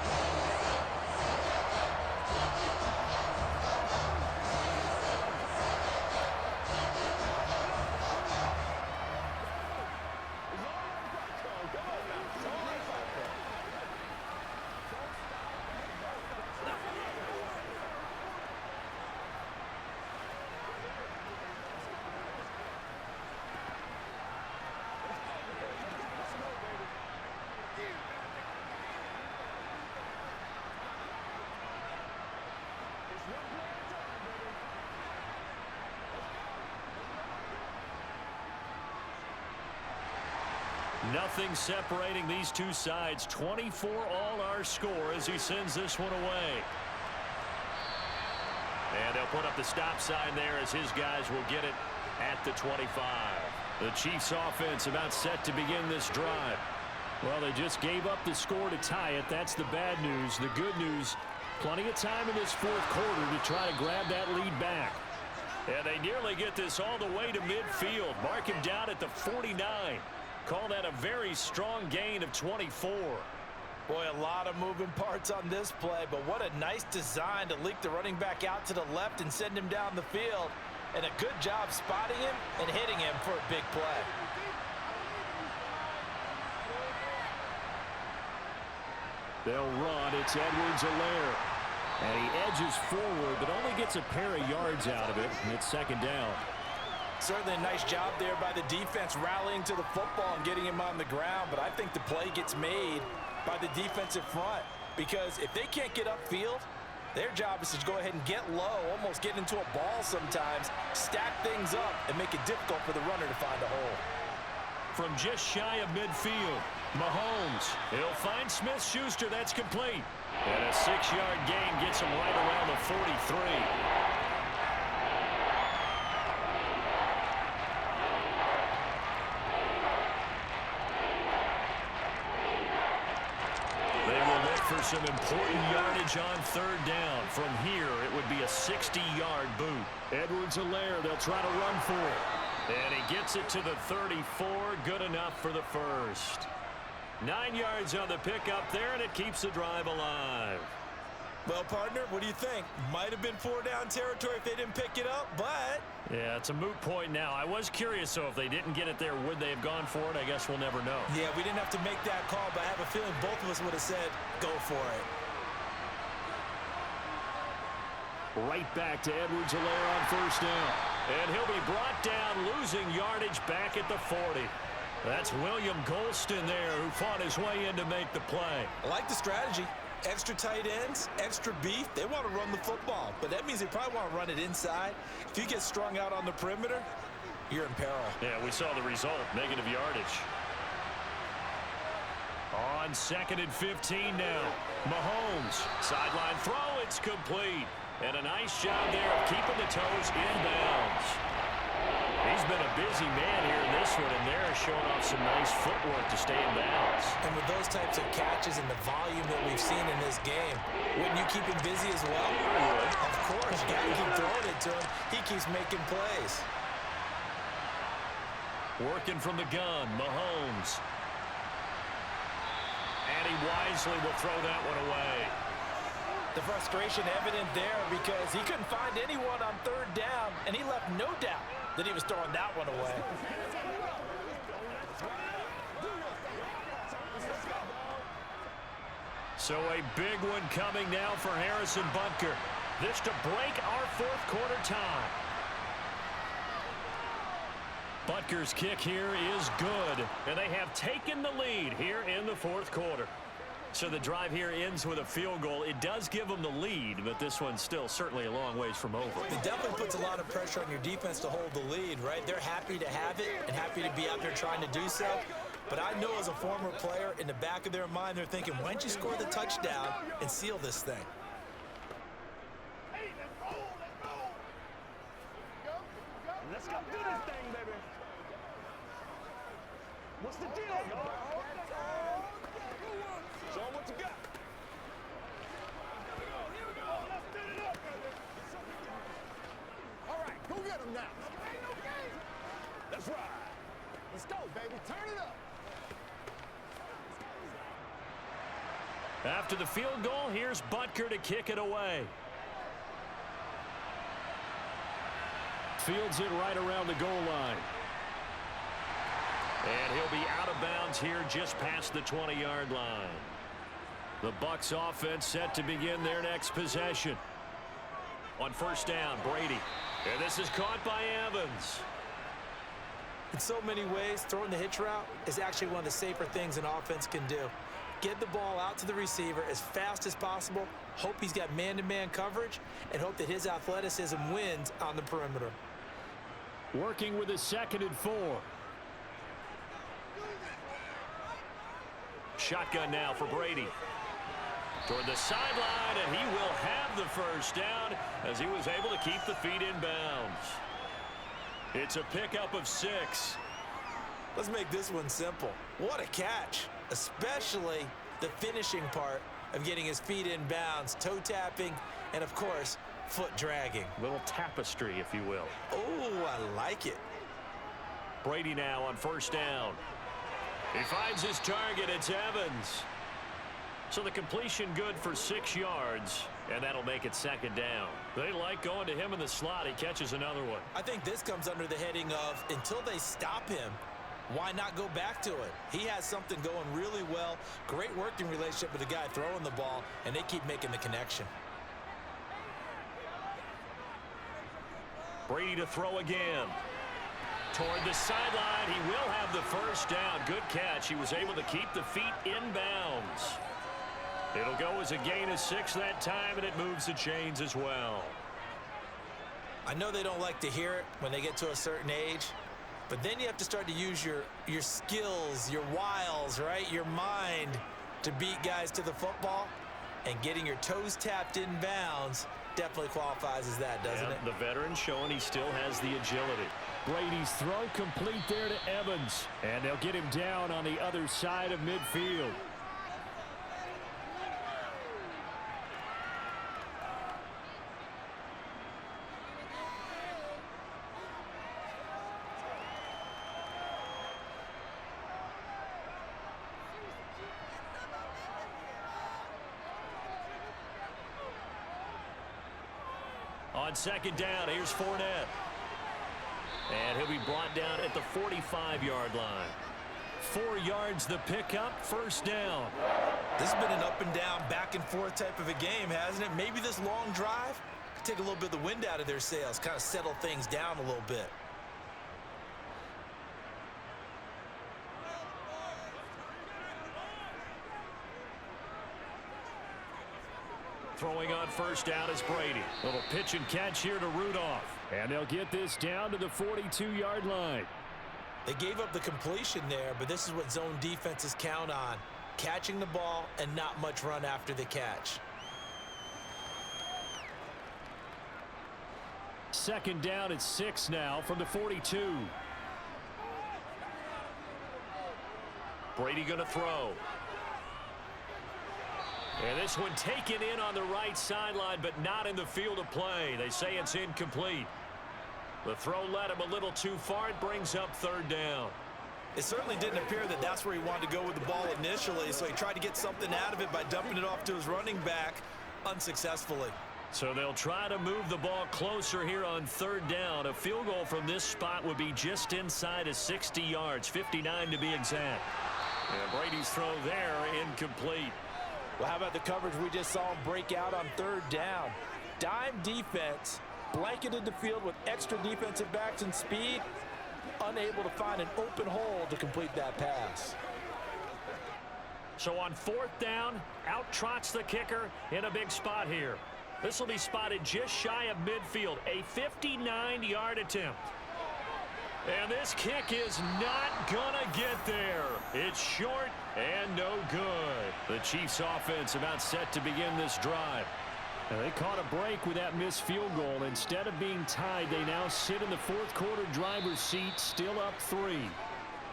Nothing separating these two sides. 24 all our score as he sends this one away. And they'll put up the stop sign there as his guys will get it at the 25. The Chiefs offense about set to begin this drive. Well, they just gave up the score to tie it. That's the bad news. The good news, plenty of time in this fourth quarter to try to grab that lead back. And they nearly get this all the way to midfield. Mark him down at the 49. Call that a very strong gain of 24. Boy, a lot of moving parts on this play, but what a nice design to leak the running back out to the left and send him down the field. And a good job spotting him and hitting him for a big play. They'll run. It's Edwards-Helaire. And he edges forward, but only gets a pair of yards out of it. And it's 2nd down. Certainly a nice job there by the defense rallying to the football and getting him on the ground. But I think the play gets made by the defensive front. Because if they can't get upfield, their job is to go ahead and get low, almost get into a ball sometimes, stack things up, and make it difficult for the runner to find a hole. From just shy of midfield, Mahomes. He'll find Smith-Schuster. That's complete. And a 6-yard gain gets him right around the 43. some important yardage on third down. From here, it would be a 60-yard boot. Edwards-Helaire, they'll try to run for it. And he gets it to the 34. Good enough for the first. 9 yards on the pickup there, and it keeps the drive alive. Well, partner, what do you think? Might have been 4-down territory if they didn't pick it up, but... Yeah, it's a moot point now. I was curious, so if they didn't get it there, would they have gone for it? I guess we'll never know. Yeah, we didn't have to make that call, but I have a feeling both of us would have said, go for it. Right back to Edwards-Helaire on first down. And he'll be brought down, losing yardage back at the 40. That's William Golston there, who fought his way in to make the play. I like the strategy. Extra tight ends, extra beef. They want to run the football, but that means they probably want to run it inside. If you get strung out on the perimeter, you're in peril. Yeah, we saw the result, negative yardage. On 2nd and 15 now. Mahomes, sideline throw, it's complete. And a nice job there of keeping the toes inbounds. He's been a busy man here in this one, and they're showing off some nice footwork to stay in bounds. And with those types of catches and the volume that we've seen in this game, wouldn't you keep him busy as well? I would. Of course, you got to keep throwing it to him. He keeps making plays. Working from the gun, Mahomes. And he wisely will throw that one away. The frustration evident there because he couldn't find anyone on third down, and he left no doubt that he was throwing that one away. So a big one coming now for Harrison Butker. This to break our fourth quarter tie. Butker's kick here is good, and they have taken the lead here in the fourth quarter. So the drive here ends with a field goal. It does give them the lead, but this one's still certainly a long ways from over. It definitely puts a lot of pressure on your defense to hold the lead, right? They're happy to have it and happy to be out there trying to do so. But I know as a former player, in the back of their mind, they're thinking, why don't you score the touchdown and seal this thing? Let's go do this thing, baby. What's the deal, y'all? Show 'em what you got. Here we go. Let's set it up, baby. All right, go get him now. That's right. Let's go, baby. Turn it up. After the field goal, here's Butker to kick it away. Fields it right around the goal line. And he'll be out of bounds here just past the 20-yard line. The Bucs offense set to begin their next possession. On first down, Brady. And this is caught by Evans. In so many ways, throwing the hitch route is actually one of the safer things an offense can do. Get the ball out to the receiver as fast as possible, hope he's got man-to-man coverage, and hope that his athleticism wins on the perimeter. Working with a 2nd and 4. Shotgun now for Brady. Toward the sideline, and he will have the first down as he was able to keep the feet in bounds. It's a pickup of 6. Let's make this one simple. What a catch, especially the finishing part of getting his feet in bounds, toe tapping, and of course, foot dragging. Little tapestry, if you will. Oh, I like it. Brady now on first down. He finds his target. It's Evans. So the completion good for 6 yards, and that'll make it 2nd down. They like going to him in the slot. He catches another one. I think this comes under the heading of until they stop him, why not go back to it? He has something going really well. Great working relationship with the guy throwing the ball, and they keep making the connection. Brady to throw again. Toward the sideline, he will have the first down. Good catch. He was able to keep the feet in bounds. It'll go as a gain of 6 that time, and it moves the chains as well. I know they don't like to hear it when they get to a certain age, but then you have to start to use your skills, your wiles, right? Your mind to beat guys to the football, and getting your toes tapped in bounds definitely qualifies as that, doesn't it? The veteran showing he still has the agility. Brady's throw complete there to Evans, and they'll get him down on the other side of midfield. second down. Here's Fournette. And he'll be brought down at the 45-yard line. 4 yards the pickup, first down. This has been an up and down, back and forth type of a game, hasn't it? Maybe this long drive could take a little bit of the wind out of their sails, kind of settle things down a little bit. Throwing on first down is Brady. Little pitch and catch here to Rudolph. And they'll get this down to the 42-yard line. They gave up the completion there, but this is what zone defenses count on. Catching the ball and not much run after the catch. Second down at 6 now from the 42. Brady going to throw. And this one taken in on the right sideline, but not in the field of play. They say it's incomplete. The throw led him a little too far. It brings up third down. It certainly didn't appear that that's where he wanted to go with the ball initially, so he tried to get something out of it by dumping it off to his running back unsuccessfully. So they'll try to move the ball closer here on third down. A field goal from this spot would be just inside of 60 yards, 59 to be exact. And Brady's throw there incomplete. Well, how about the coverage we just saw him break out on third down? Dime defense, blanketed the field with extra defensive backs and speed, unable to find an open hole to complete that pass. So on fourth down, out trots the kicker in a big spot here. This will be spotted just shy of midfield, a 59-yard attempt. And this kick is not gonna get there. It's short and no good. The Chiefs offense about set to begin this drive. And they caught a break with that missed field goal. Instead of being tied, they now sit in the fourth quarter driver's seat, still up 3.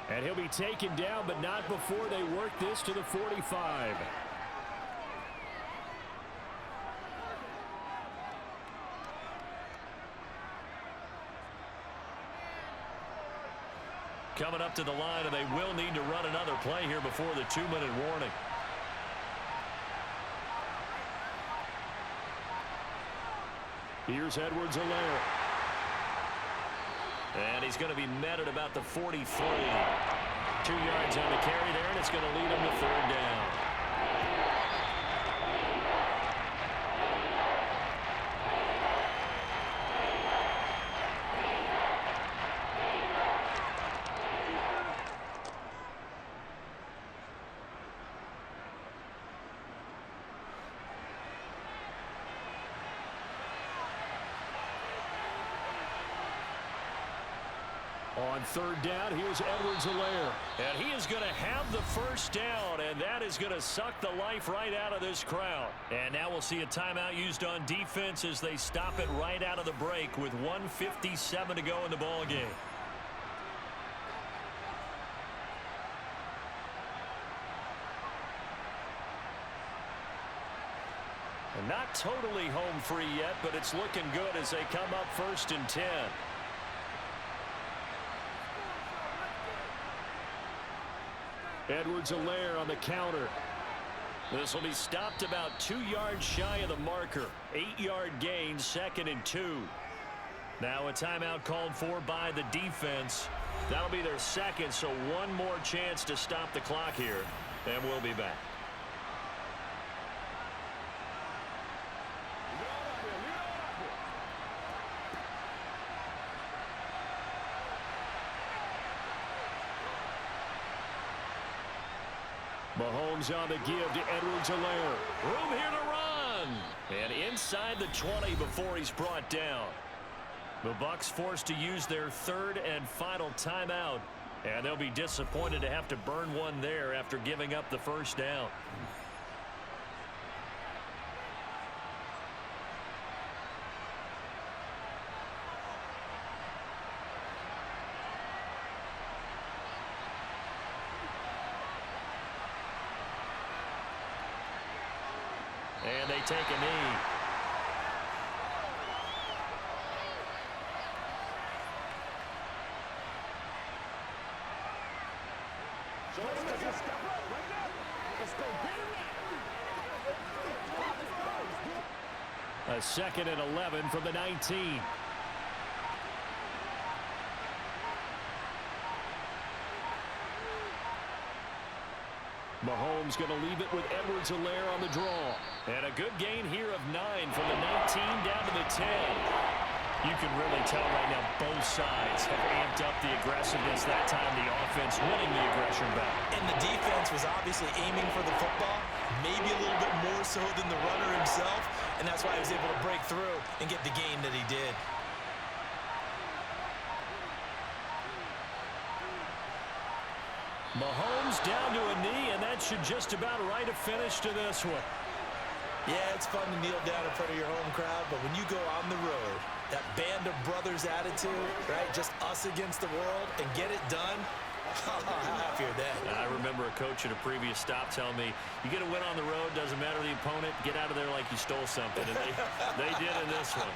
And he'll be taken down, but not before they work this to the 45. Coming up to the line, and they will need to run another play here before the 2-minute warning. Here's Edwards-Helaire. And he's going to be met at about the 43. 2 yards on the carry there, and it's going to lead him to third down. On third down, here's Edwards-Helaire. And he is going to have the first down, and that is going to suck the life right out of this crowd. And now we'll see a timeout used on defense as they stop it right out of the break with 1:57 to go in the ball game. And not totally home free yet, but it's looking good as they come up 1st and 10. Edwards-Helaire on the counter. This will be stopped about 2 yards shy of the marker. 8-yard gain, 2nd and 2. Now a timeout called for by the defense. That'll be their second, so one more chance to stop the clock here, and we'll be back. Mahomes on the give to Edwards-Helaire. Room here to run. And inside the 20 before he's brought down. The Bucs forced to use their third and final timeout. And they'll be disappointed to have to burn one there after giving up the first down. And they take a knee. So let's step up right now. Let's go get it. A 2nd and 11 from the 19. Mahomes going to leave it with Edwards-Helaire on the draw. And a good gain here of 9 from the 19 down to the 10. You can really tell right now both sides have amped up the aggressiveness. That time the offense winning the aggression back. And the defense was obviously aiming for the football, maybe a little bit more so than the runner himself, and that's why he was able to break through and get the gain that he did. Mahomes down to a knee, and that should just about write a finish to this one. Yeah, it's fun to kneel down in front of your home crowd, but when you go on the road, that band of brothers attitude, right, just us against the world, and get it done, how happy are they? I remember a coach at a previous stop telling me, you get a win on the road, doesn't matter the opponent, get out of there like you stole something, and they did in this one.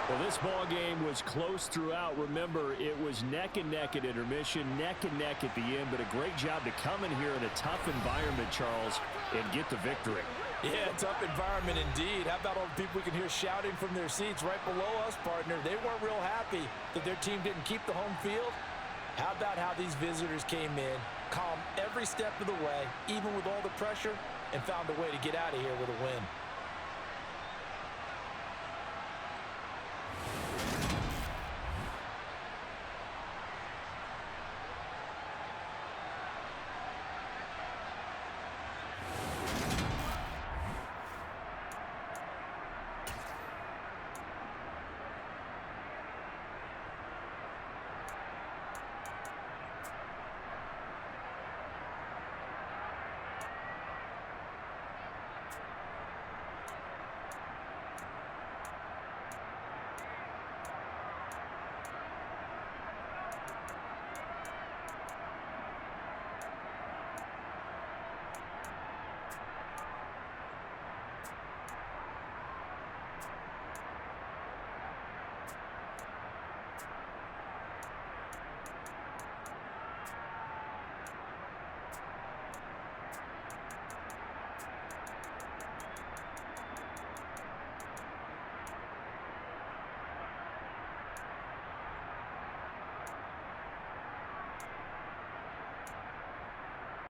Well, this ball game was close throughout. Remember, it was neck and neck at intermission, neck and neck at the end, but a great job to come in here in a tough environment, Charles, and get the victory. Yeah, tough environment indeed. How about all the people we can hear shouting from their seats right below us, partner? They weren't real happy that their team didn't keep the home field. How about how these visitors came in, calm every step of the way, even with all the pressure, and found a way to get out of here with a win?